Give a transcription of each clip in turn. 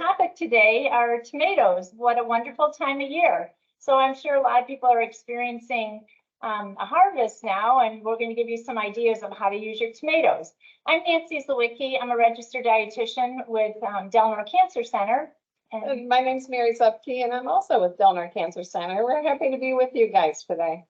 topic today are tomatoes. What a wonderful time of year. So I'm sure a lot of people are experiencing a harvest now, and we're going to give you some ideas of how to use your tomatoes. I'm Nancy Zwicky. I'm a registered dietitian with Delmar Cancer Center. And my name's Mary Zupke, and I'm also with Delmar Cancer Center. We're happy to be with you guys today.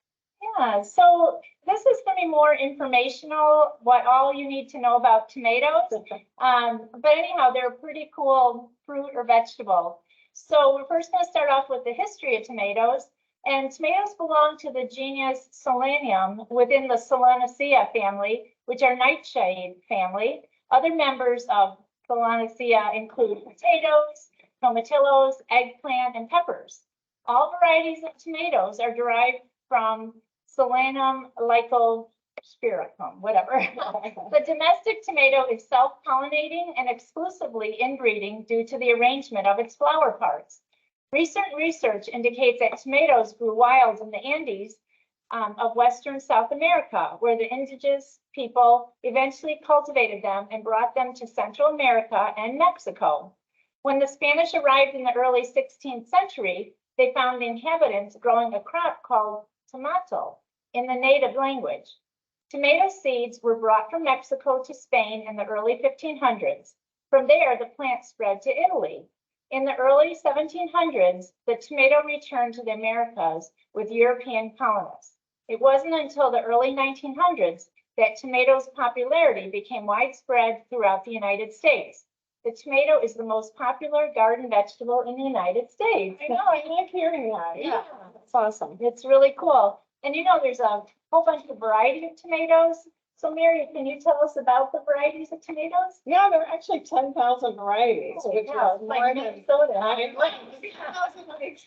Yeah, so this is going to be more informational, what all you need to know about tomatoes. But anyhow, they're a pretty cool fruit or vegetable. So we're first going to start off with the history of tomatoes. And tomatoes belong to the genus Solanum within the Solanaceae family, which are nightshade family. Other members of Solanaceae include potatoes, tomatillos, eggplant, and peppers. All varieties of tomatoes are derived from Solanum lycopene, whatever. The domestic tomato is self-pollinating and exclusively inbreeding due to the arrangement of its flower parts. Recent research indicates that tomatoes grew wild in the Andes of Western South America, where the indigenous people eventually cultivated them and brought them to Central America and Mexico. When the Spanish arrived in the early 16th century, they found the inhabitants growing a crop called tomato in the native language. Tomato seeds were brought from Mexico to Spain in the early 1500s. From there, the plant spread to Italy. In the early 1700s, the tomato returned to the Americas with European colonists. It wasn't until the early 1900s that tomatoes' popularity became widespread throughout the United States. The tomato is the most popular garden vegetable in the United States. I know, I like hearing that. Yeah, that's awesome. It's really cool. And you know, there's a whole bunch of variety of tomatoes. So Mary, can you tell us about the varieties of tomatoes? Yeah, there are actually 10,000 varieties, which is more like than Minnesota.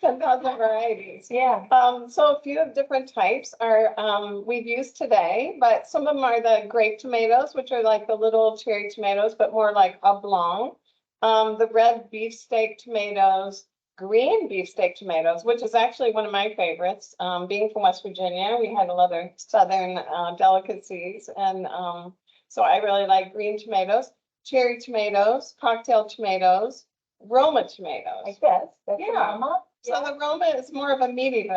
10,000 varieties. Yeah. So a few of different types are we've used today, but some of them are the grape tomatoes, which are like the little cherry tomatoes, but more like oblong. The red beefsteak tomatoes, green beefsteak tomatoes, which is actually one of my favorites. Being from West Virginia, we had a lot of southern delicacies, and so I really like green tomatoes, cherry tomatoes, cocktail tomatoes, Roma tomatoes. Like this. That's Yeah. Roma. So the Roma is more of a meaty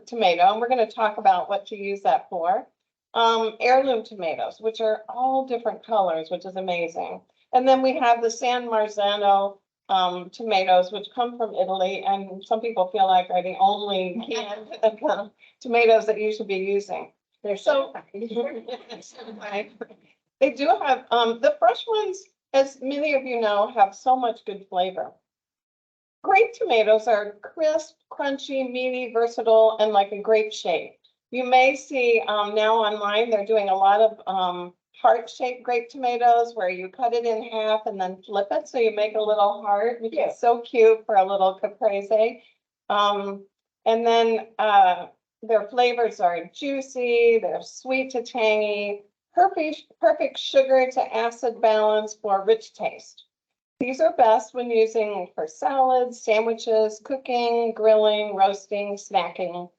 tomato, and we're going to talk about what to use that for. Heirloom tomatoes, which are all different colors, which is amazing. And then we have the San Marzano tomatoes, which come from Italy, and some people feel like are the only canned tomatoes that you should be using. They're So they do have the fresh ones, as many of you know, have so much good flavor. Grape tomatoes are crisp, crunchy, meaty, versatile, and like a grape shape. You may see now online they're doing a lot of heart-shaped grape tomatoes where you cut it in half and then flip it so you make a little heart, which is so cute for a little caprese. And then their flavors are juicy, they're sweet to tangy, perfect sugar to acid balance for rich taste. These are best when using for salads, sandwiches, cooking, grilling, roasting, snacking.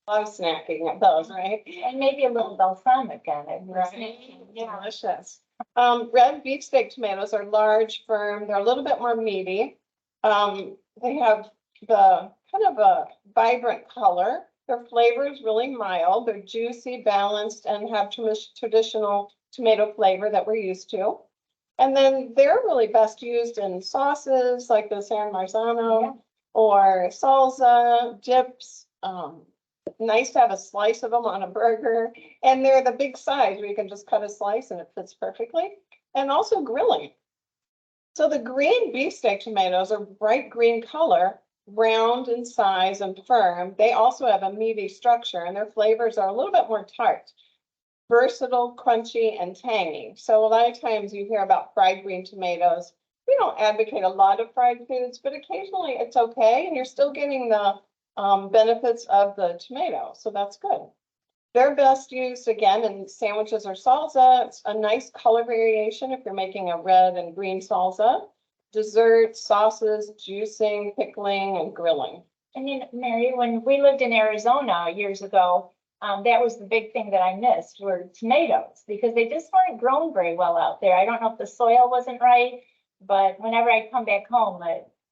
Love snacking at those, right? And maybe a little balsamic on it. Right. Yeah. Delicious. Red beefsteak tomatoes are large, firm. They're a little bit more meaty. They have the kind of a vibrant color. Their flavor is really mild. They're juicy, balanced, and have traditional tomato flavor that we're used to. And then they're really best used in sauces like the San Marzano or salsa, dips. Nice to have a slice of them on a burger, and they're the big size where you can just cut a slice and it fits perfectly, and also grilling. So the green beefsteak tomatoes are bright green color, round in size and firm. They also have a meaty structure, and their flavors are a little bit more tart, versatile, crunchy, and tangy. So a lot of times you hear about fried green tomatoes. We don't advocate a lot of fried foods, but occasionally it's okay, and you're still getting the benefits of the tomato, so that's good. They're best used again in sandwiches or salsa. It's a nice color variation if you're making a red and green salsa. Desserts, sauces, juicing, pickling, and grilling. And you know, Mary, when we lived in Arizona years ago, that was the big thing that I missed were tomatoes, because they just weren't grown very well out there. I don't know if the soil wasn't right, but whenever I come back home,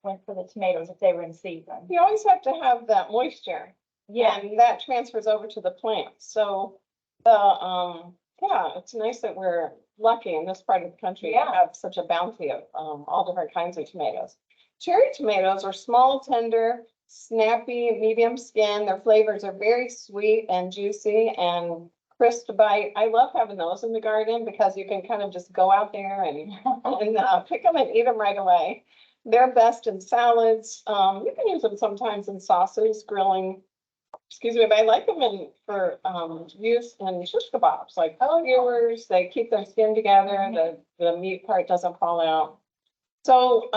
went for the tomatoes if they were in season. You always have to have that moisture. Yeah, And that transfers over to the plant. So yeah, it's nice that we're lucky in this part of the country to Yeah. have such a bounty of all different kinds of tomatoes. Cherry tomatoes are small, tender, snappy, medium skin. Their flavors are very sweet and juicy and crisp to bite. I love having those in the garden because you can kind of just go out there and pick them and eat them right away. They're best in salads. You can use them sometimes in sauces, grilling. Excuse me, but I like them for use in shish kebabs, like skewers. They keep their skin together. The meat part doesn't fall out. So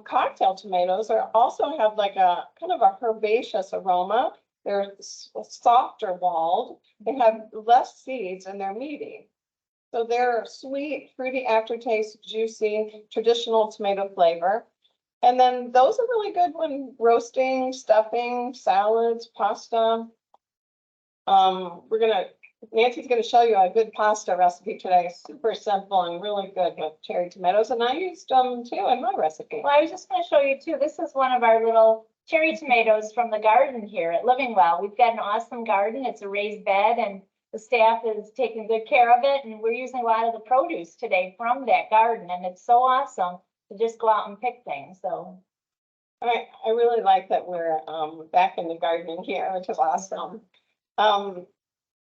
cocktail tomatoes also have like a kind of a herbaceous aroma. They're softer walled. They have less seeds and they're meaty. So they're sweet, fruity aftertaste, juicy, traditional tomato flavor. And then those are really good when roasting, stuffing, salads, pasta. Nancy's gonna show you a good pasta recipe today. Super simple and really good with cherry tomatoes. And I used them too in my recipe. well, I was just gonna show you too, this is one of our little cherry tomatoes from the garden here at Living Well. We've got an awesome garden. It's a raised bed and the staff is taking good care of it. And we're using a lot of the produce today from that garden. And it's so awesome to just go out and pick things, so. I really like that we're back in the garden here, which is awesome.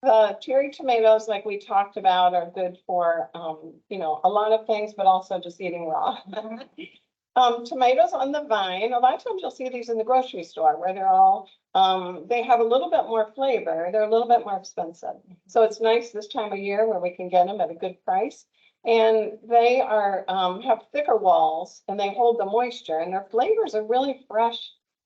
The cherry tomatoes, like we talked about, are good for a lot of things, but also just eating raw. Tomatoes on the vine, a lot of times you'll see these in the grocery store where they're all they have a little bit more flavor. They're a little bit more expensive. So it's nice this time of year where we can get them at a good price. And they are have thicker walls and they hold the moisture and their flavors are really fresh,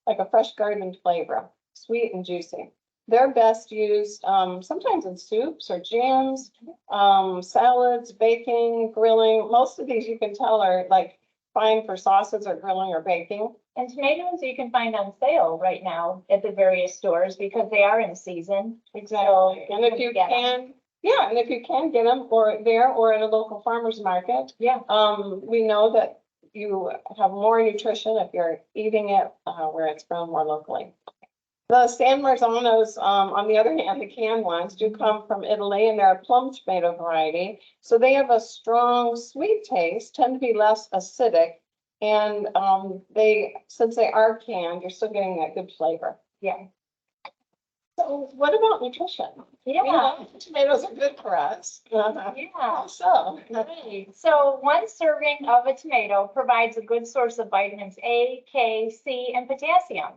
like a fresh garden flavor, sweet and juicy. They're best used sometimes in soups or jams, salads, baking, grilling. Most of these you can tell are like fine for sauces or grilling or baking. And tomatoes you can find on sale right now at the various stores because they are in season. Exactly. And if you can, yeah, and if you can get them or at a local farmer's market, Yeah. we know that you have more nutrition if you're eating it where it's grown more locally. The San Marzanos, on the other hand, the canned ones do come from Italy and they're a plum tomato variety. So they have a strong sweet taste, tend to be less acidic. And since they are canned, you're still getting that good flavor. Yeah. So what about nutrition? Yeah. Tomatoes are good for us. Yeah. So. Right. So one serving of a tomato provides a good source of vitamins A, K, C, and potassium.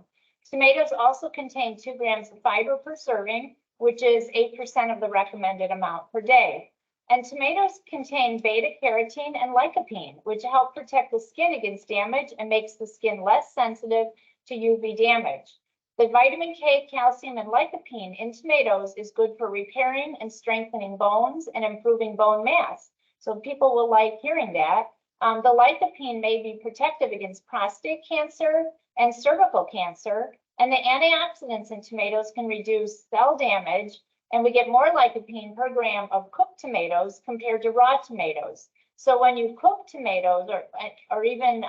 Tomatoes also contain 2 grams of fiber per serving, which is 8% of the recommended amount per day. And tomatoes contain beta carotene and lycopene, which help protect the skin against damage and makes the skin less sensitive to UV damage. The vitamin K, calcium, and lycopene in tomatoes is good for repairing and strengthening bones and improving bone mass. So people will like hearing that. The lycopene may be protective against prostate cancer and cervical cancer, and the antioxidants in tomatoes can reduce cell damage, and we get more lycopene per gram of cooked tomatoes compared to raw tomatoes. So when you cook tomatoes or even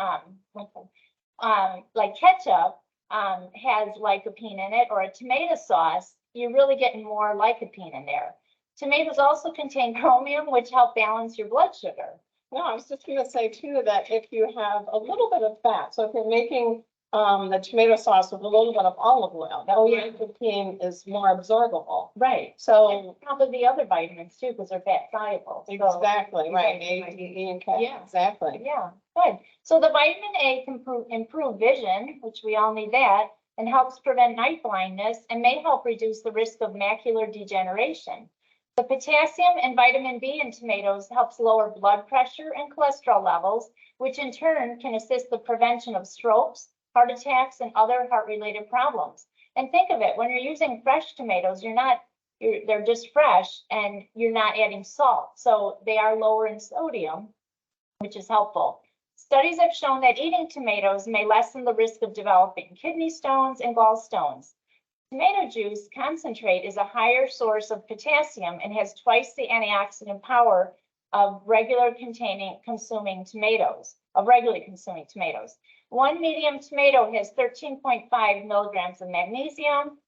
like ketchup has lycopene in it, or a tomato sauce, you're really getting more lycopene in there. Tomatoes also contain chromium, which help balance your blood sugar. No, I was just going to say too that if you have a little bit of fat, so if you're making the tomato sauce with a little bit of olive oil, that lycopene is more absorbable. Right. So and probably the other vitamins too, because they're fat soluble. Exactly, right. A, D, E, and K. Yeah. Exactly. Yeah, good. So the vitamin A can improve vision, which we all need that, and helps prevent night blindness and may help reduce the risk of macular degeneration. The potassium and vitamin B in tomatoes helps lower blood pressure and cholesterol levels, which in turn can assist the prevention of strokes, heart attacks, and other heart-related problems. And think of it, when you're using fresh tomatoes, they're just fresh and you're not adding salt. So they are lower in sodium, which is helpful. Studies have shown that eating tomatoes may lessen the risk of developing kidney stones and gallstones. Tomato juice concentrate is a higher source of potassium and has twice the antioxidant power of regular consuming tomatoes. of regularly consuming tomatoes. One medium tomato has 13.5 milligrams of magnesium,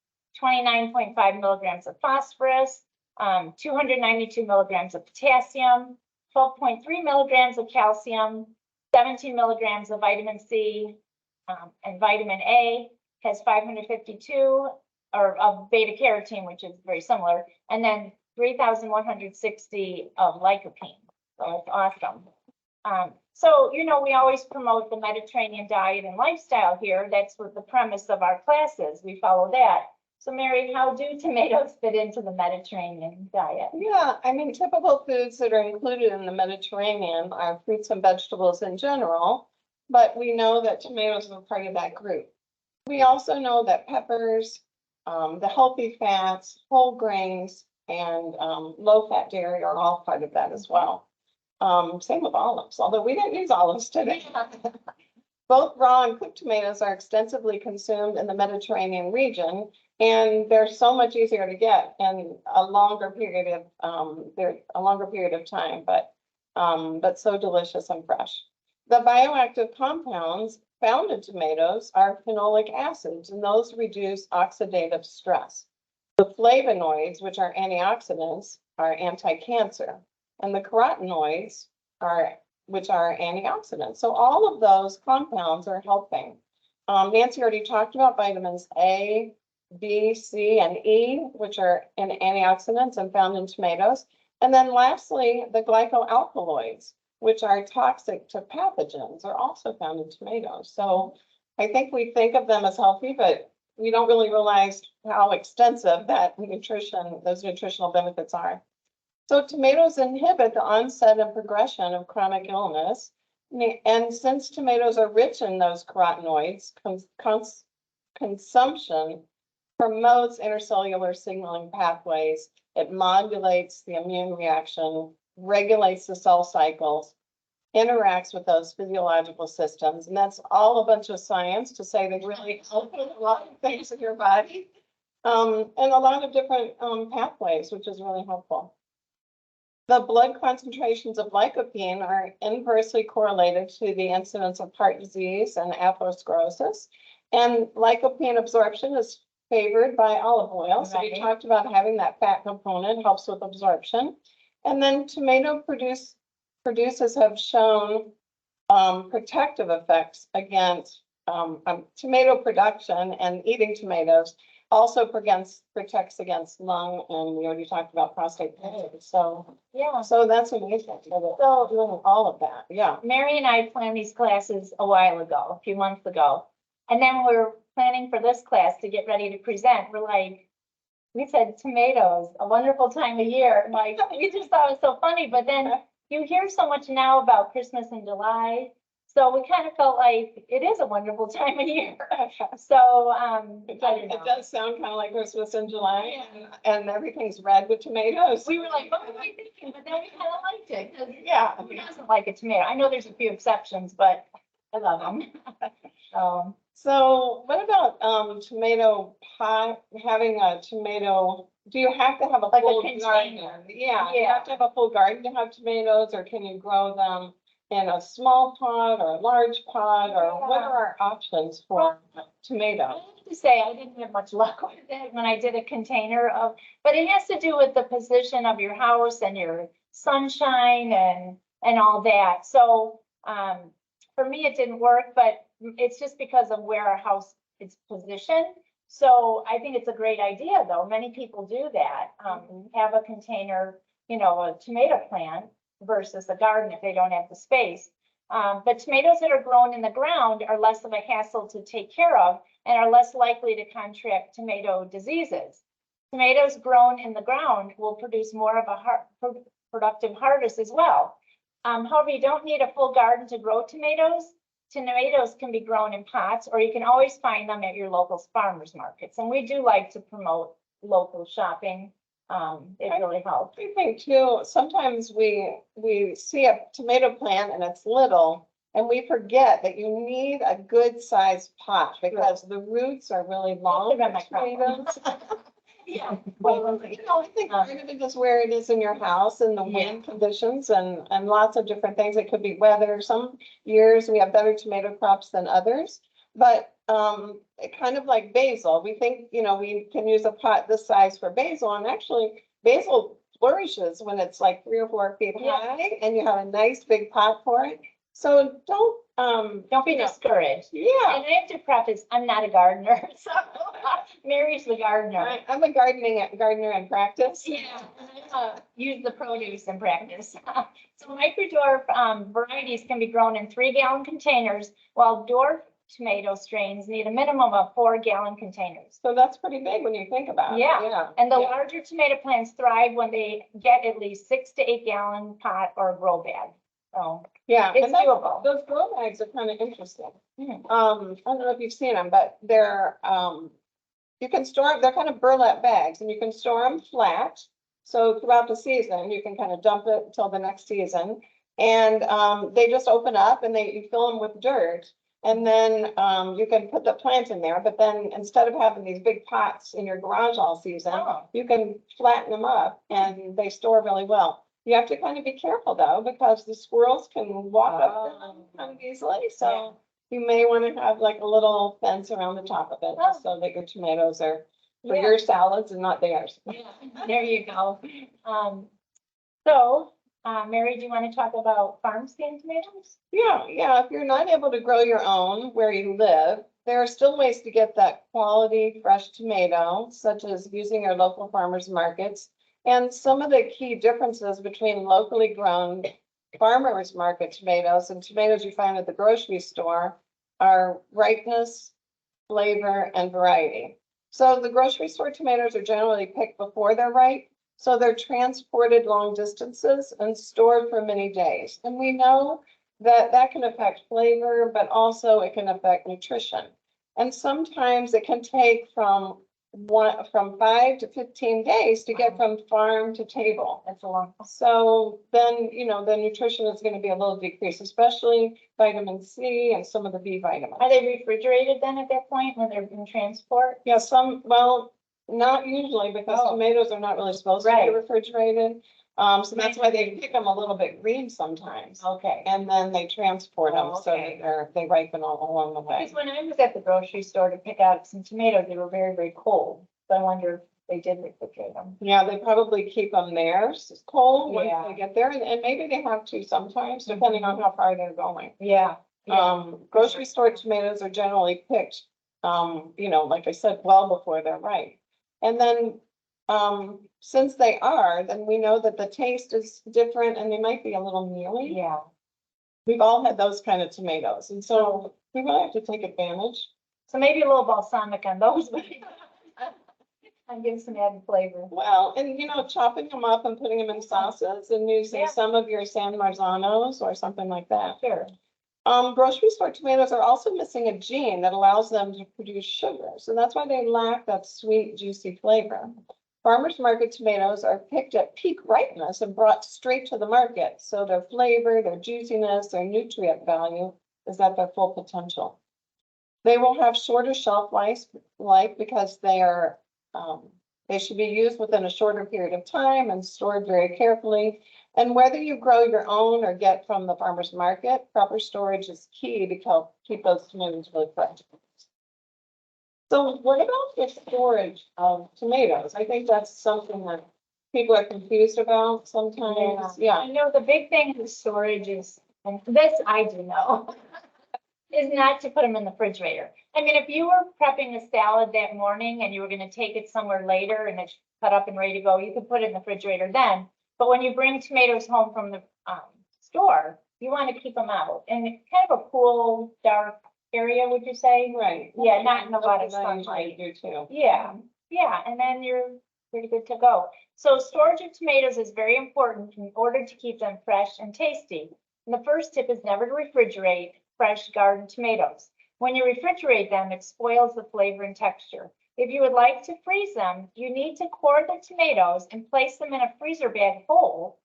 29.5 milligrams of phosphorus, 292 milligrams of potassium, 12.3 milligrams of calcium, 17 milligrams of vitamin C, and vitamin A has 552 or of beta carotene, which is very similar, and then 3,160 of lycopene. So it's awesome. So, you know, we always promote the Mediterranean diet and lifestyle here. That's what the premise of our class is. We follow that. So Mary, how do tomatoes fit into the Mediterranean diet? Yeah, I mean, typical foods that are included in the Mediterranean are fruits and vegetables in general, but we know that tomatoes are part of that group. We also know that peppers, the healthy fats, whole grains, and low-fat dairy are all part of that as well. Same with olives, although we didn't use olives today. Both raw and cooked tomatoes are extensively consumed in the Mediterranean region, and they're so much easier to get in a longer period of time, but so delicious and fresh. The bioactive compounds found in tomatoes are phenolic acids, and those reduce oxidative stress. The flavonoids, which are antioxidants, are anti-cancer, and the carotenoids which are antioxidants. So all of those compounds are helping. Nancy already talked about vitamins A, B, C, and E, which are antioxidants and found in tomatoes. And then lastly, the glycoalkaloids, which are toxic to pathogens, are also found in tomatoes. So I think we think of them as healthy, but we don't really realize how extensive those nutritional benefits are. So tomatoes inhibit the onset and progression of chronic illness. And since tomatoes are rich in those carotenoids, consumption promotes intercellular signaling pathways. It modulates the immune reaction, regulates the cell cycles, interacts with those physiological systems. And that's all a bunch of science to say they really help with a lot of things in your body, and a lot of different pathways, which is really helpful. The blood concentrations of lycopene are inversely correlated to the incidence of heart disease and atherosclerosis. And lycopene absorption is favored by olive oil. So we talked about having that fat component helps with absorption. And then tomato producers have shown protective effects against tomato production, and eating tomatoes also protects against lung, and we already talked about prostate cancer. So Yeah. so that's amazing. So doing all of that. Yeah. Mary and I planned these classes a few months ago. And then we're planning for this class to get ready to present. We're like, we said tomatoes, a wonderful time of year. Like, we just thought it was so funny, but then you hear so much now about Christmas in July. So we kind of felt like it is a wonderful time of year. So, It does sound kind of like Christmas in July, and everything's red with tomatoes. we were like, what were we thinking? But then we kind of liked it. 'Cause Yeah. who doesn't like a tomato? I know there's a few exceptions, but I love them. So what about tomato pie, having a tomato, do you have to have a Like a full container. garden? Yeah, you have to have a full garden to have tomatoes, or can you grow them in a small pot or a large pot, or what are our options for I tomato? have to say, I didn't have much luck with it when I did a container of, but it has to do with the position of your house and your sunshine and all that. So, for me, it didn't work, but it's just because of where our house is positioned. So I think it's a great idea, though. Many people do that. Have a container, you know, a tomato plant versus a garden if they don't have the space. But tomatoes that are grown in the ground are less of a hassle to take care of and are less likely to contract tomato diseases. Tomatoes grown in the ground will produce more of a productive harvest as well. However, you don't need a full garden to grow tomatoes. Tomatoes can be grown in pots, or you can always find them at your local farmers markets. And we do like to promote local shopping. It really helps. I think too, sometimes we see a tomato plant and it's little, and we forget that you need a good sized pot because the roots are really long for tomatoes. Yeah. Well, I think part of it is where it is in your house and the wind conditions and lots of different things. It could be weather. Some years we have better tomato crops than others. But it kind of like basil, we think, we can use a pot this size for basil, and actually basil flourishes when it's like 3 or 4 feet high and you have a nice big pot for it. So Don't be discouraged. yeah. And I have to preface, I'm not a gardener, so Mary's the gardener. I'm a gardener in practice. Yeah, use the produce in practice. So microdwarf varieties can be grown in 3-gallon containers, while dwarf tomato strains need a minimum of 4-gallon containers. So that's pretty big when you think about it. Yeah. And the larger tomato plants thrive when they get at least 6 to 8-gallon pot or grow bag. So Yeah, it's and that- doable. those grow bags are kind of interesting. Mhm. I don't know if you've seen them, but they're, you can store them, they're kind of burlap bags, and you can store them flat. So throughout the season, you can kind of dump it till the next season. And they just open up and you fill them with dirt. And then you can put the plant in there, but then instead of having these big pots in your garage all season, Oh. you can flatten them up and they store really well. You have to kind of be careful though, because the squirrels can walk up them kind of easily, so you may want to have like a little fence around the top of it, just so that your tomatoes are for your salads and not theirs. Yeah, there you go. So, Mary, do you want to talk about farm stand tomatoes? Yeah, if you're not able to grow your own where you live, there are still ways to get that quality fresh tomato, such as using your local farmers markets. And some of the key differences between locally grown farmers market tomatoes and tomatoes you find at the grocery store are ripeness, flavor, and variety. So the grocery store tomatoes are generally picked before they're ripe. So they're transported long distances and stored for many days. And we know that that can affect flavor, but also it can affect nutrition. And sometimes it can take from 5 to 15 days to get from farm to table. That's a long. So then, the nutrition is going to be a little decreased, especially vitamin C and some of the B vitamins. Are they refrigerated then at that point when they're in transport? Yeah, not usually, because tomatoes are not really supposed to be refrigerated. So that's why they pick them a little bit green sometimes. Okay. And then they transport them so that they ripen all along the way. Because when I was at the grocery store to pick out some tomatoes, they were very, very cold. So I wonder if they did refrigerate them. Yeah, they probably keep them there cold once Yeah. they get there, and maybe they have to sometimes, depending on how far they're going. Yeah. Grocery store tomatoes are generally picked, like I said, well before they're ripe. And then, since they are, then we know that the taste is different and they might be a little mealy. Yeah. We've all had those kind of tomatoes, and so we really have to take advantage. So maybe a little balsamic on those. And give some added flavor. Well, and chopping them up and putting them in sauces and using some of your San Marzanos or something like that. Sure. Grocery store tomatoes are also missing a gene that allows them to produce sugar. So that's why they lack that sweet, juicy flavor. Farmers market tomatoes are picked at peak ripeness and brought straight to the market. So their flavor, their juiciness, their nutrient value is at their full potential. They will have shorter shelf life because they should be used within a shorter period of time and stored very carefully. And whether you grow your own or get from the farmer's market, proper storage is key to help keep those tomatoes really fresh. So what about the storage of tomatoes? I think that's something that people are confused about sometimes. Yeah. I know the big thing with storage is, and this I do know, is not to put them in the refrigerator. I mean, if you were prepping a salad that morning and you were going to take it somewhere later and it's cut up and ready to go, you could put it in the refrigerator then. But when you bring tomatoes home from the store, you want to keep them out in kind of a cool, dark area, would you say? Right. Yeah, not in a lot of sunlight. Do too. Yeah, and then you're pretty good to go. So storage of tomatoes is very important in order to keep them fresh and tasty. And the first tip is never to refrigerate fresh garden tomatoes. When you refrigerate them, it spoils the flavor and texture. If you would like to freeze them, you need to core the tomatoes and place them in a freezer bag whole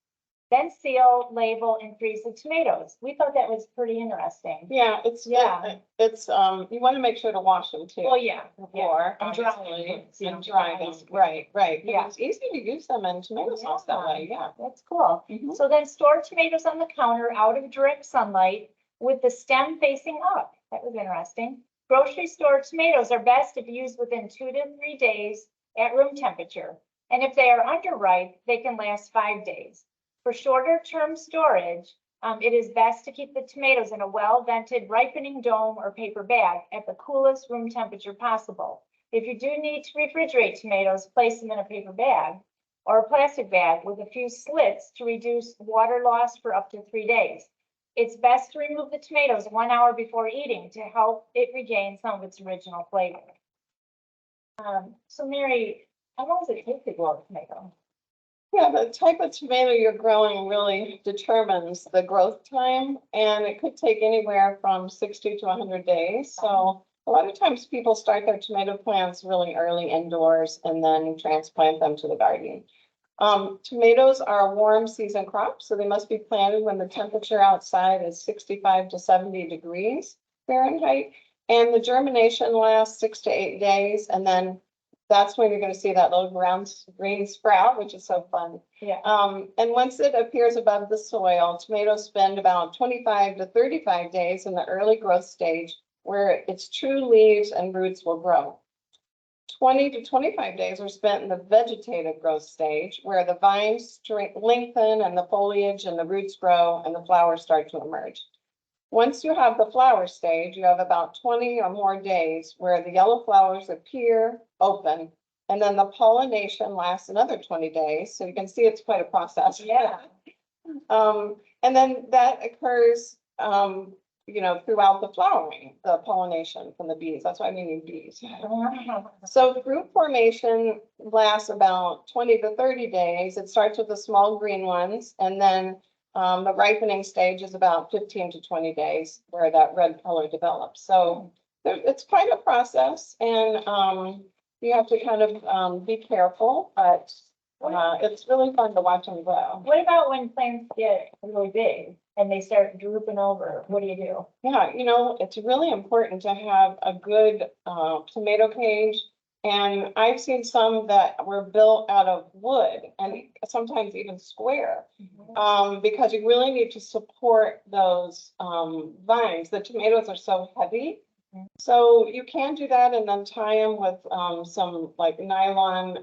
Then seal, label, and freeze the tomatoes. We thought that was pretty interesting. Yeah, it's, you want to make sure to wash them too. Well, yeah. Before, And dry obviously, them, and dry them, right, right. 'Cause Yeah. It's easy to use them in tomato sauce that way, yeah. That's cool. Mhm. So then store tomatoes on the counter out of direct sunlight with the stem facing up. That was interesting. Grocery store tomatoes are best if used within 2 to 3 days at room temperature. And if they are underripe, they can last 5 days. For shorter term storage, it is best to keep the tomatoes in a well-vented ripening dome or paper bag at the coolest room temperature possible. If you do need to refrigerate tomatoes, place them in a paper bag or a plastic bag with a few slits to reduce water loss for up to 3 days. It's best to remove the tomatoes 1 hour before eating to help it regain some of its original flavor. So Mary, how long does it take to grow a tomato? Yeah, the type of tomato you're growing really determines the growth time, and it could take anywhere from 60 to 100 days. So a lot of times people start their tomato plants really early indoors and then transplant them to the garden. Tomatoes are a warm season crop, so they must be planted when the temperature outside is 65 to 70 degrees Fahrenheit. And the germination lasts 6 to 8 days, and then that's when you're going to see that little green sprout, which is so fun. Yeah. And once it appears above the soil, tomatoes spend about 25 to 35 days in the early growth stage where its true leaves and roots will grow. 20 to 25 days are spent in the vegetative growth stage where the vines lengthen and the foliage and the roots grow and the flowers start to emerge. Once you have the flower stage, you have about 20 or more days where the yellow flowers appear open, and then the pollination lasts another 20 days. So you can see it's quite a process. Yeah. And then that occurs, throughout the flowering, the pollination from the bees. That's why I mean bees. So fruit formation lasts about 20 to 30 days. It starts with the small green ones, and then the ripening stage is about 15 to 20 days where that red color develops. So it's quite a process, and you have to kind of be careful, but it's really fun to watch them grow. What about when plants get really big and they start drooping over? What do you do? Yeah, it's really important to have a good tomato cage. And I've seen some that were built out of wood and sometimes even square, because you really need to support those vines. The tomatoes are so heavy. So you can do that and then tie them with some like nylon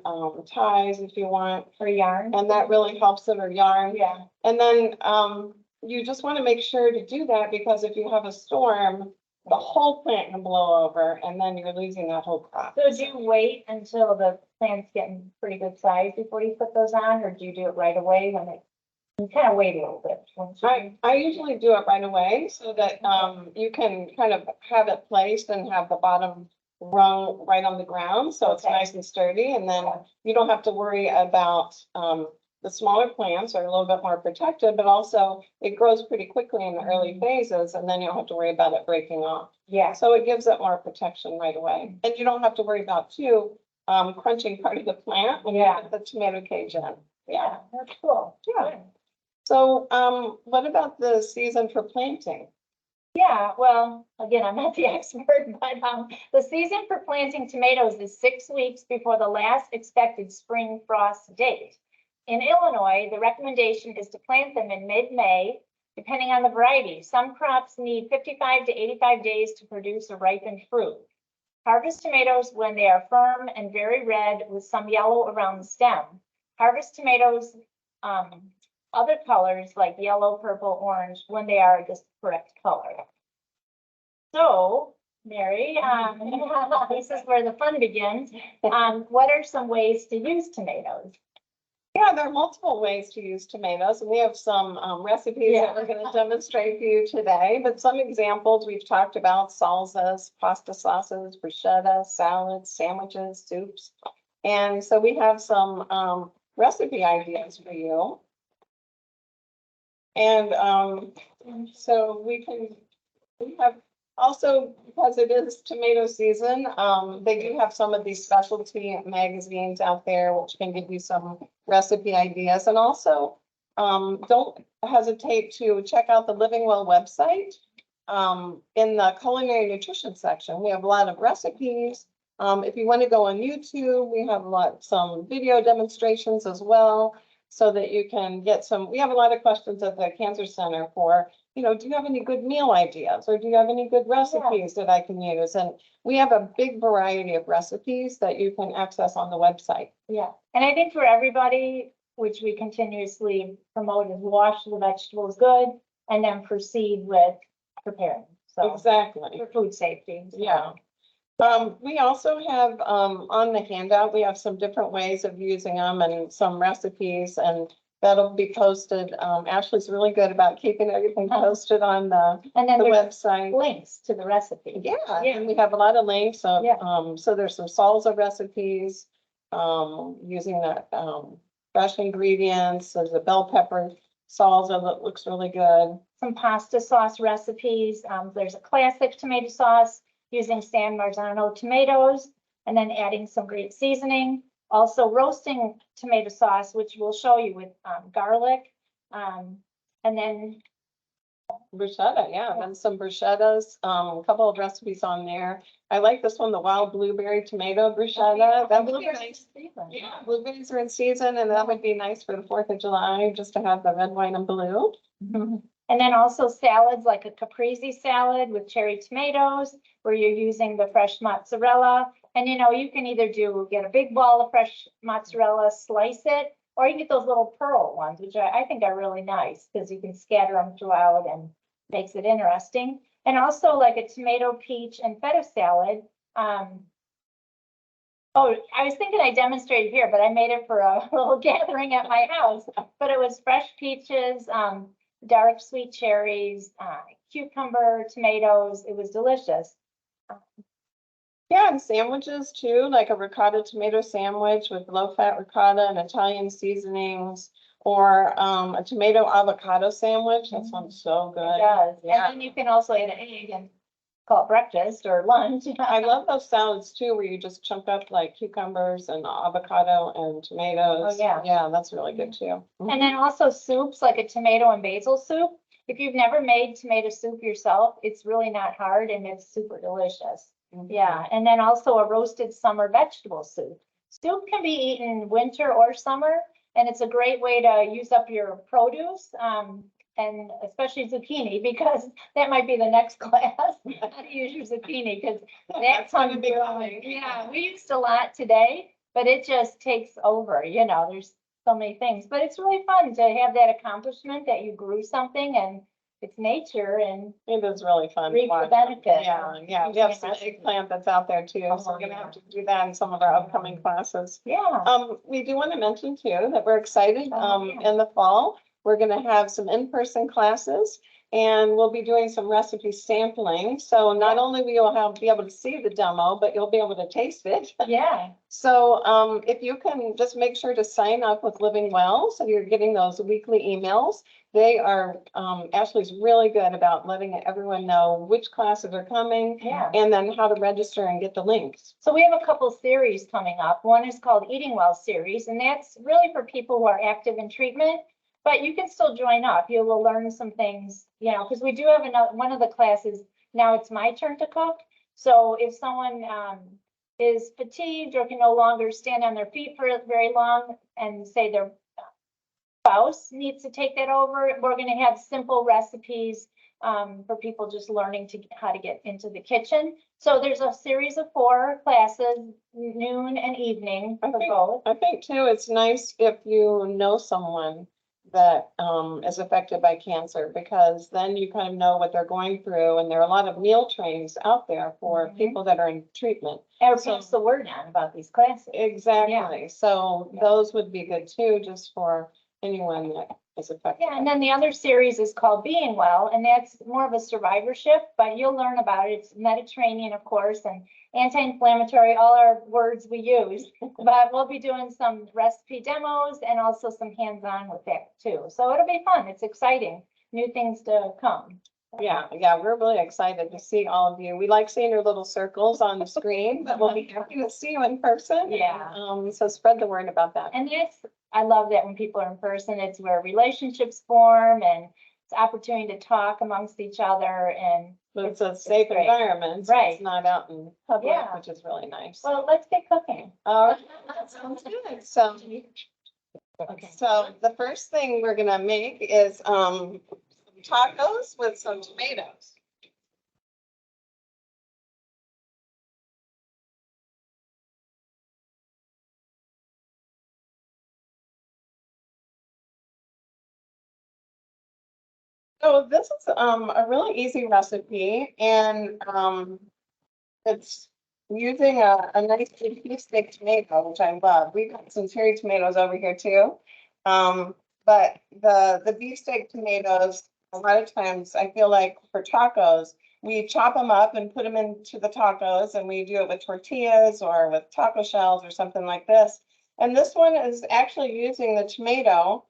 ties if you want. Or yarn? And that really helps it, or yarn. Yeah. And then you just want to make sure to do that because if you have a storm, the whole plant can blow over and then you're losing that whole crop. So do you wait until the plant's getting pretty good size before you put those on, or do you do it right away when you kind of wait a little bit? I usually do it right away so that you can kind of have it placed and have the bottom rung right on the ground. So it's Okay. nice and sturdy, and then you don't have to worry about the smaller plants are a little bit more protected, but also it grows pretty quickly in the early phases, and then you don't have to worry about it breaking off. Yeah. So it gives it more protection right away. And you don't have to worry about crunching part of the plant when you put the tomato cage in. Yeah, that's cool. Yeah. Good. So what about the season for planting? Yeah, well, again, I'm not the expert, but the season for planting tomatoes is 6 weeks before the last expected spring frost date. In Illinois, the recommendation is to plant them in mid-May, depending on the variety. Some crops need 55 to 85 days to produce a ripened fruit. Harvest tomatoes when they are firm and very red with some yellow around the stem. Harvest tomatoes, other colors like yellow, purple, orange, when they are the correct color. So, Mary, this is where the fun begins. What are some ways to use tomatoes? Yeah, there are multiple ways to use tomatoes, and we have some recipes that we're going to demonstrate for you today. But some examples we've talked about: salsas, pasta sauces, bruschetta, salads, sandwiches, soups. And so we have some recipe ideas for you. And so we have also, because it is tomato season, they do have some of these specialty magazines out there which can give you some recipe ideas. And also don't hesitate to check out the Living Well website. In the culinary nutrition section, we have a lot of recipes. If you want to go on YouTube, we have some video demonstrations as well, so that you can get some, we have a lot of questions at the Cancer Center for, do you have any good meal ideas, or do you have any good recipes that I can use? And we have a big variety of recipes that you can access on the website. Yeah, and I think for everybody, which we continuously promote, is wash the vegetables good and then proceed with preparing. So Exactly. for food safety. So. Yeah. We also have, on the handout, we have some different ways of using them and some recipes, and that'll be posted. Ashley's really good about keeping everything posted on the website. Links to the recipe. Yeah, and we have a lot of links. So, so there's some salsa recipes, using the, fresh ingredients. There's a bell pepper salsa that looks really good. Some pasta sauce recipes. There's a classic tomato sauce using San Marzano tomatoes and then adding some great seasoning. Also roasting tomato sauce, which we'll show you with garlic. And then bruschetta, and some bruschettas, a couple of recipes on there. I like this one, the wild blueberry tomato bruschetta. That would be nice. Yeah, blueberries are in season, and that would be nice for the 4th of July, just to have the red, white, and blue. And then also salads like a caprese salad with cherry tomatoes, where you're using the fresh mozzarella. And you can either get a big ball of fresh mozzarella, slice it, or you can get those little pearl ones, which I think are really nice because you can scatter them throughout and makes it interesting. And also like a tomato, peach, and feta salad. Oh, I was thinking I demonstrated here, but I made it for a little gathering at my house. But it was fresh peaches, dark sweet cherries, cucumber, tomatoes. It was delicious. Yeah, and sandwiches too, like a ricotta tomato sandwich with low-fat ricotta and Italian seasonings, or a tomato avocado sandwich. That sounds so good. It does. Yeah. And then you can also add an egg and call it breakfast or lunch. I love those salads too, where you just chunk up like cucumbers and avocado and tomatoes. Oh, yeah. Yeah, that's really good too. And then also soups, like a tomato and basil soup. If you've never made tomato soup yourself, it's really not hard and it's super delicious. Yeah, and then also a roasted summer vegetable soup. Soup can be eaten winter or summer, and it's a great way to use up your produce, and especially zucchini, because that might be the next class, how to use your zucchini, because that's gonna be coming. Yeah, we used a lot today, but it just takes over, there's so many things. But it's really fun to have that accomplishment that you grew something and it's nature, and it is really fun to reap the watch. benefit. Yeah, we have some eggplant that's out there too, so we're gonna have to do that in some of our upcoming classes. Yeah. We do want to mention too that we're excited, in the fall, we're gonna have some in-person classes, and we'll be doing some recipe sampling. So not only will you be able to see the demo, but you'll be able to taste it. Yeah. So if you can just make sure to sign up with Living Well, so you're getting those weekly emails. They are, Ashley's really good about letting everyone know which classes are coming. Yeah. And then how to register and get the links. So we have a couple series coming up. One is called Eating Well series, and that's really for people who are active in treatment, but you can still join up. You will learn some things, because we do have one of the classes. Now it's my turn to cook. So if someone is fatigued or can no longer stand on their feet for very long, and say their spouse needs to take that over, we're going to have simple recipes for people just learning how to get into the kitchen. So there's a series of 4 classes, noon and evening for both. I think too, it's nice if you know someone that is affected by cancer, because then you kind of know what they're going through, and there are a lot of meal trains out there for people that are in treatment. Or pass the word on about these classes. Exactly. Yeah. So those would be good too, just for anyone that is affected. Yeah, and then the other series is called Being Well, and that's more of a survivorship, but you'll learn about it. It's Mediterranean, of course, and anti-inflammatory, all our words we use. But we'll be doing some recipe demos and also some hands-on with that too. So it'll be fun. It's exciting. New things to come. Yeah, we're really excited to see all of you. We like seeing your little circles on the screen, but we'll be happy to see you in person. Yeah. So spread the word about that. And that's I love that when people are in person, it's where relationships form and it's opportunity to talk amongst each other and. But it's a safe great. environment. So Right. It's not out in public, Yeah. which is really nice. Well, let's get cooking. All right, that sounds good. So, Okay. so the first thing we're gonna make is, tacos with some tomatoes. So this is, a really easy recipe and, it's using a nice big beefsteak tomato, which I love. We've got some cherry tomatoes over here too. But the beefsteak tomatoes, a lot of times I feel like for tacos, we chop them up and put them into the tacos and we do it with tortillas or with taco shells or something like this. And this one is actually using the tomato,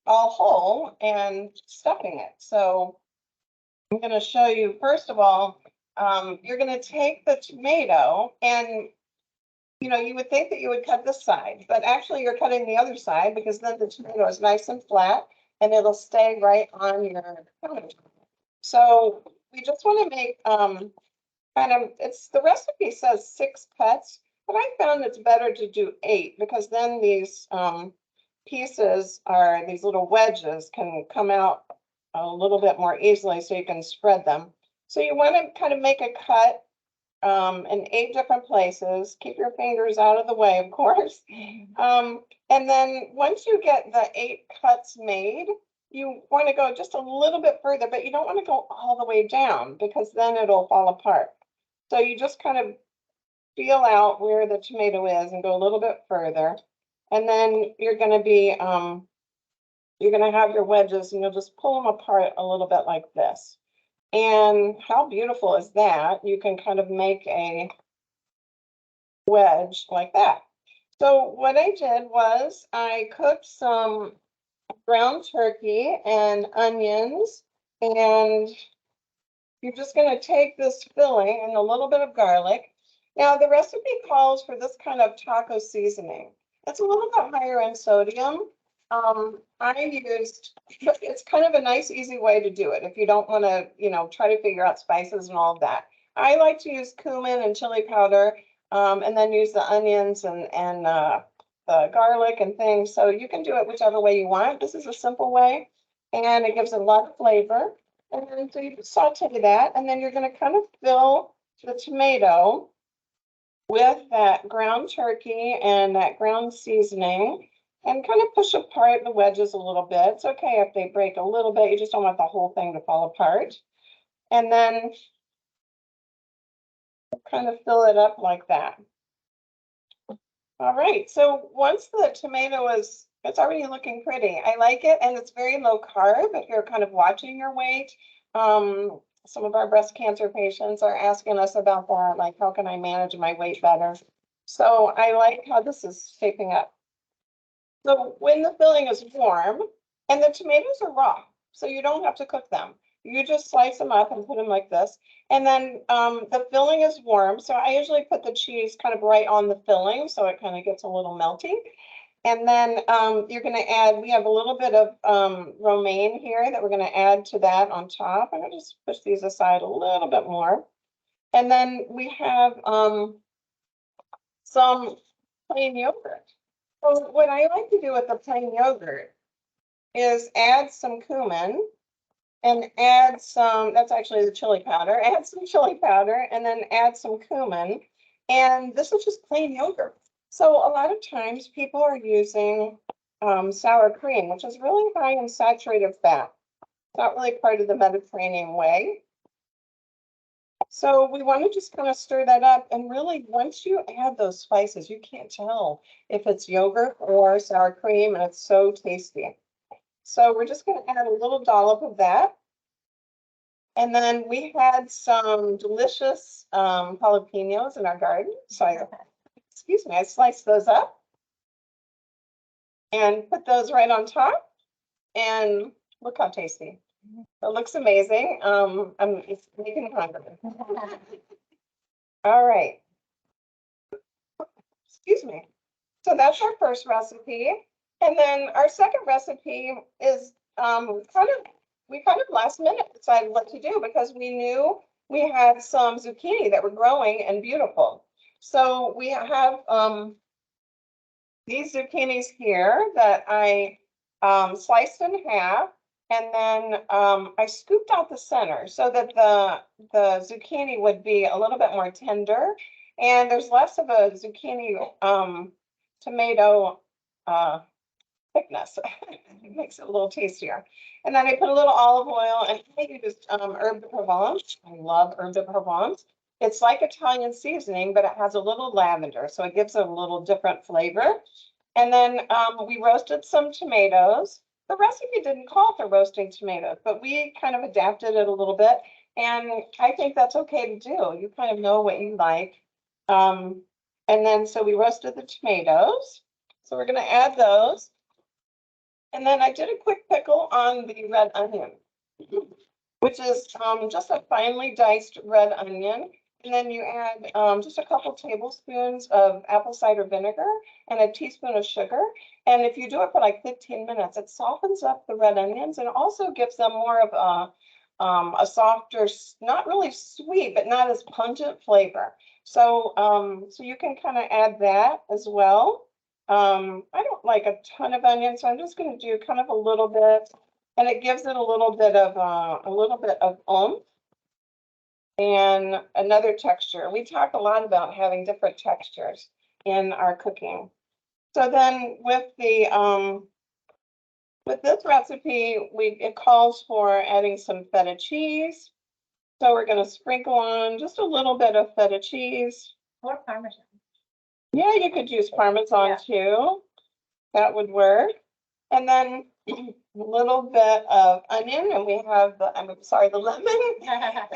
all whole and stuffing it. So I'm gonna show you, first of all, you're gonna take the tomato and, you know, you would think that you would cut this side, but actually you're cutting the other side because then the tomato is nice and flat and it'll stay right on your counter. So we just want to make, kind of, it's, the recipe says 6 cuts, but I found it's better to do 8 because then these, pieces are, these little wedges can come out a little bit more easily so you can spread them. So you want to kind of make a cut, in 8 different places. Keep your fingers out of the way, of course. And then once you get the 8 cuts made, you want to go just a little bit further, but you don't want to go all the way down because then it'll fall apart. So you just kind of feel out where the tomato is and go a little bit further. And then you're going to be, you're going to have your wedges and you'll just pull them apart a little bit like this. And how beautiful is that? You can kind of make a wedge like that. So what I did was I cooked some ground turkey and onions, and you're just going to take this filling and a little bit of garlic. Now the recipe calls for this kind of taco seasoning. It's a little bit higher in sodium. I used, it's kind of a nice, easy way to do it if you don't want to, you know, try to figure out spices and all of that. I like to use cumin and chili powder, and then use the onions and the garlic and things. So you can do it whichever way you want. This is a simple way, and it gives a lot of flavor. And then so you saute that, and then you're going to kind of fill the tomato with that ground turkey and that ground seasoning and kind of push apart the wedges a little bit. It's okay if they break a little bit. You just don't want the whole thing to fall apart. And then kind of fill it up like that. All right. So once the tomato is, it's already looking pretty. I like it. And it's very low carb if you're kind of watching your weight. Some of our breast cancer patients are asking us about that. Like, how can I manage my weight better? So I like how this is shaping up. So when the filling is warm and the tomatoes are raw, so you don't have to cook them. You just slice them up and put them like this. And then the filling is warm. So I usually put the cheese kind of right on the filling so it kind of gets a little melty. And then you're going to add, we have a little bit of romaine here that we're going to add to that on top. I'm going to just push these aside a little bit more. And then we have some plain yogurt. So what I like to do with the plain yogurt is add some cumin and add some, that's actually the chili powder, add some chili powder and then add some cumin. And this is just plain yogurt. So a lot of times people are using sour cream, which is really high in saturated fat. It's not really part of the Mediterranean way. So we want to just kind of stir that up. And really, once you add those spices, you can't tell if it's yogurt or sour cream, and it's so tasty. So we're just going to add a little dollop of that. And then we had some delicious jalapenos in our garden. So excuse me, I sliced those up and put those right on top. And look how tasty. It looks amazing. It's making me hungry. All right. Excuse me. So that's our first recipe. And then our second recipe is we kind of last minute decided what to do because we knew we had some zucchini that were growing and beautiful. So we have these zucchinis here that I sliced in half. And then I scooped out the center so that the zucchini would be a little bit more tender. And there's less of a zucchini tomato thickness. It makes it a little tastier. And then I put a little olive oil and I used herb de Provence. I love herb de Provence. It's like Italian seasoning, but it has a little lavender, so it gives it a little different flavor. And then we roasted some tomatoes. The recipe didn't call for roasting tomatoes, but we kind of adapted it a little bit. And I think that's okay to do. You kind of know what you like. And then so we roasted the tomatoes. So we're going to add those. And then I did a quick pickle on the red onion, which is just a finely diced red onion. And then you add just a couple tablespoons of apple cider vinegar and a teaspoon of sugar. And if you do it for like 15 minutes, it softens up the red onions and also gives them more of a softer, not really sweet, but not as pungent flavor. So, so you can kind of add that as well. I don't like a ton of onions, so I'm just going to do kind of a little bit, and it gives it a little bit of oomph and another texture. We talk a lot about having different textures in our cooking. So then with the with this recipe, it calls for adding some feta cheese. So we're going to sprinkle on just a little bit of feta cheese. Or Parmesan. Yeah, you could use Parmesan too. That would work. And then a little bit of onion, and we have the lemon.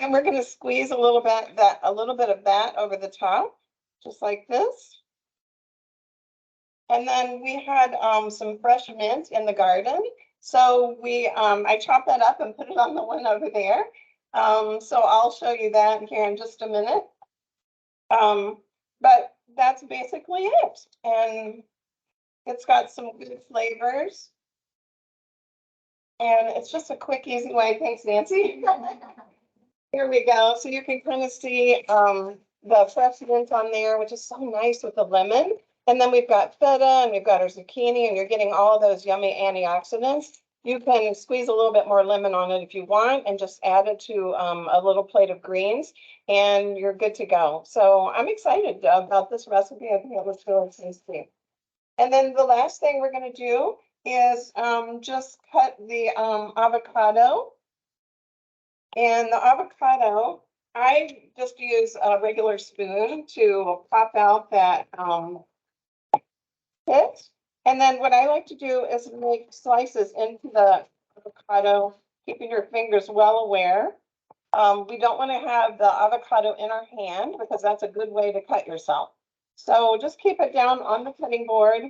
And we're going to squeeze a little bit of that over the top, just like this. And then we had some fresh mint in the garden. So I chopped that up and put it on the one over there. So I'll show you that here in just a minute. But that's basically it. And it's got some good flavors. And it's just a quick, easy way. Thanks, Nancy. Here we go. So you can kind of see the fresh mint on there, which is so nice with the lemon. And then we've got feta and we've got our zucchini, and you're getting all those yummy antioxidants. You can squeeze a little bit more lemon on it if you want and just add it to a little plate of greens and you're good to go. So I'm excited about this recipe. I think it looks really tasty. And then the last thing we're going to do is just cut the avocado. And the avocado, I just use a regular spoon to pop out that pit. And then what I like to do is make slices into the avocado, keeping your fingers well aware. We don't want to have the avocado in our hand because that's a good way to cut yourself. So just keep it down on the cutting board.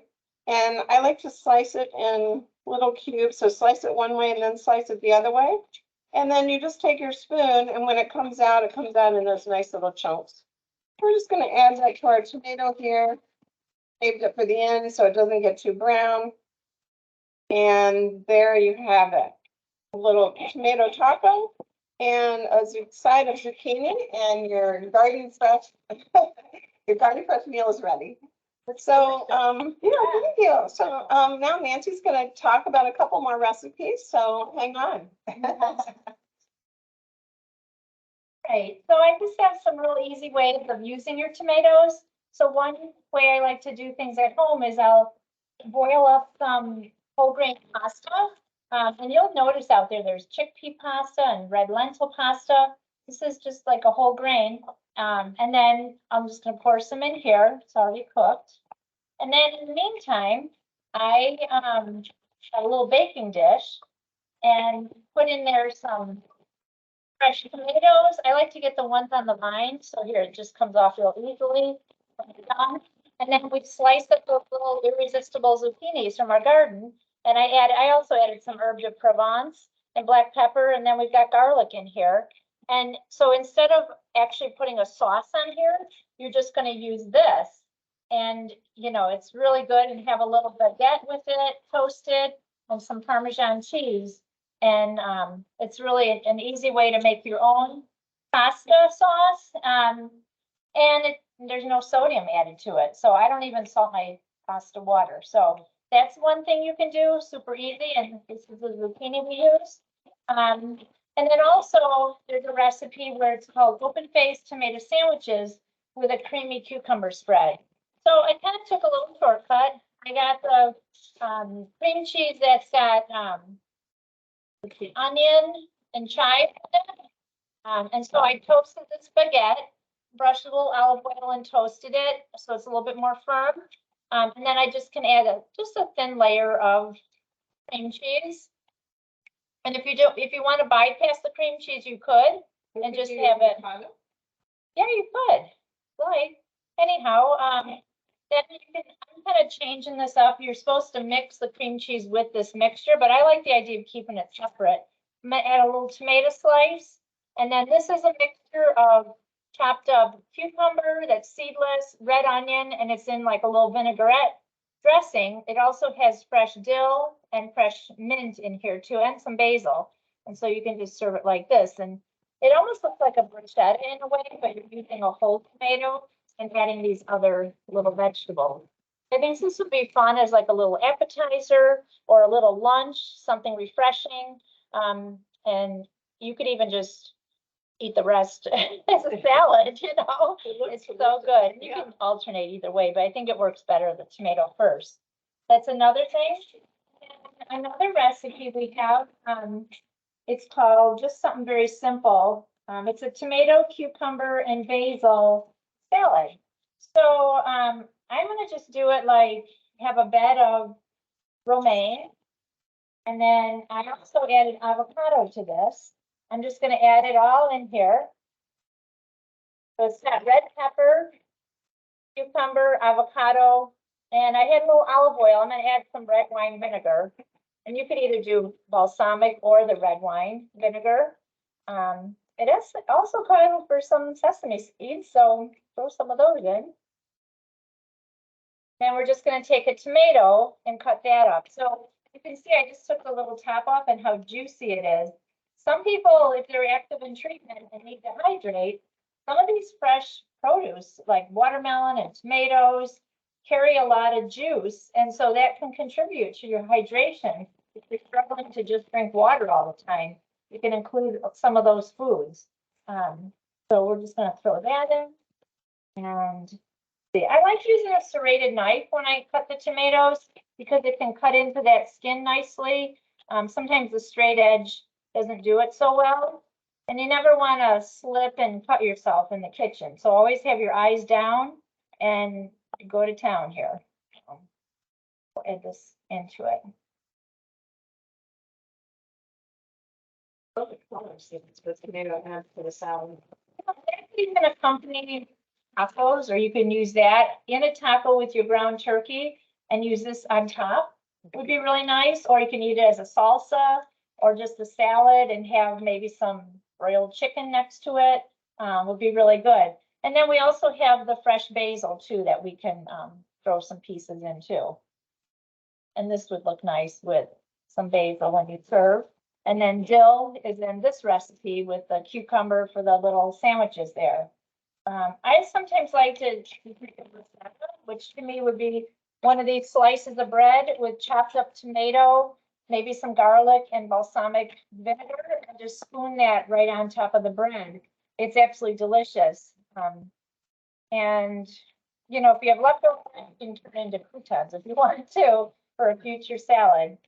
And I like to slice it in little cubes. So slice it one way and then slice it the other way. And then you just take your spoon, and when it comes out in those nice little chunks. We're just going to add that to our tomato here. Saved it for the end so it doesn't get too brown. And there you have it. A little tomato taco and a side of zucchini, and your garden fresh meal is ready. So yeah, thank you. So now Nancy's going to talk about a couple more recipes, so hang on. Right, so I just have some real easy ways of using your tomatoes. So one way I like to do things at home is I'll boil up some whole grain pasta. And you'll notice out there's chickpea pasta and red lentil pasta. This is just like a whole grain. And then I'm just gonna pour some in here. It's already cooked. And then in the meantime, I have a little baking dish and put in there some fresh tomatoes. I like to get the ones on the vine. So here it just comes off real easily. And then we sliced up those little irresistible zucchinis from our garden. And I also added some herb de Provence and black pepper. And then we've got garlic in here. And so instead of actually putting a sauce on here, you're just going to use this And, you know, it's really good, and have a little baguette with it, toasted, and some Parmesan cheese. And, it's really an easy way to make your own pasta sauce. And there's no sodium added to it, so I don't even salt my pasta water. So that's one thing you can do, super easy, and this is the zucchini we use. And then also, there's a recipe where it's called open-faced tomato sandwiches with a creamy cucumber spread. So I kind of took a little shortcut. I got the cream cheese that's got let's see, onion and chive in it. And so I toasted this baguette, brushed a little olive oil and toasted it, so it's a little bit more firm. And then I just can add just a thin layer of cream cheese. And if you want to bypass the cream cheese, you could, and just have it. Yeah, you could. Like, anyhow, then you can, I'm kind of changing this up. You're supposed to mix the cream cheese with this mixture, but I like the idea of keeping it separate. I'm gonna add a little tomato slice, and then this is a mixture of chopped up cucumber that's seedless, red onion, and it's in like a little vinaigrette dressing. It also has fresh dill and fresh mint in here too, and some basil. And so you can just serve it like this. And it almost looks like a bruschetta in a way, but you're using a whole tomato and adding these other little vegetables. I think this would be fun as like a little appetizer or a little lunch, something refreshing. And you could even just eat the rest as a salad, you know? It's so good. You can alternate either way, but I think it works better the tomato first. That's another thing. And another recipe we have, it's called just something very simple. It's a tomato, cucumber, and basil salad. So I'm gonna just do it like have a bed of romaine. And then I also added avocado to this. I'm just gonna add it all in here. So it's got red pepper, cucumber, avocado, and I had a little olive oil. I'm gonna add some red wine vinegar. And you could either do balsamic or the red wine vinegar. It is also calling for some sesame seeds, so throw some of those in. Then we're just gonna take a tomato and cut that up. So you can see I just took the little top off and how juicy it is. Some people, if they're active in treatment and need to hydrate, some of these fresh produce like watermelon and tomatoes carry a lot of juice. And so that can contribute to your hydration. If you're struggling to just drink water all the time, you can include some of those foods. So we're just gonna throw that in. And see, I like using a serrated knife when I cut the tomatoes because it can cut into that skin nicely. Sometimes the straight edge doesn't do it so well. And you never want to slip and cut yourself in the kitchen. So always have your eyes down and go to town here. We'll add this into it. Tomato and for the salad. That could even accompany tacos, or you can use that in a taco with your ground turkey and use this on top. Would be really nice, or you can eat it as a salsa or just a salad and have maybe some broiled chicken next to it. Would be really good. And then we also have the fresh basil too that we can throw some pieces in too. And this would look nice with some basil when you serve. And then dill is in this recipe with the cucumber for the little sandwiches there. I sometimes like to, which to me would be one of these slices of bread with chopped up tomato, maybe some garlic and balsamic vinegar, and just spoon that right on top of the bread. It's absolutely delicious. And you know, if you have leftovers, you can turn it into croutons if you want to for a future salad.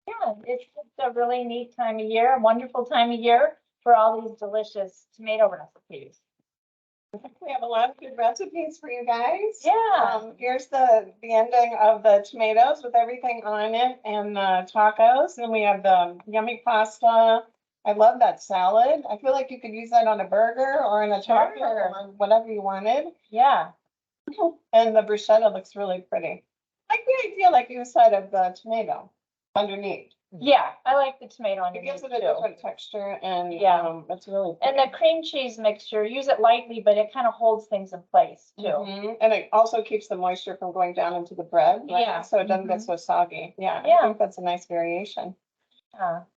Yeah, it's just a really neat time of year, a wonderful time of year for all these delicious tomato recipes. I think we have a lot of good recipes for you guys. Yeah. Here's the ending of the tomatoes with everything on it and tacos. And we have the yummy pasta. I love that salad. I feel like you could use that on a burger or in a taco Sure. or whatever you wanted. Yeah. And the bruschetta looks really pretty. I like the idea, like you said, of the tomato underneath. Yeah, I like the tomato It gives it a underneath too. different texture and, Yeah. it's really. And the cream cheese mixture, use it lightly, but it kind of holds things in place too. Mhm. And it also keeps the moisture from going down into the bread. right? Yeah. So it doesn't get Mhm. so soggy. Yeah, I Yeah. think that's a nice variation. Uh,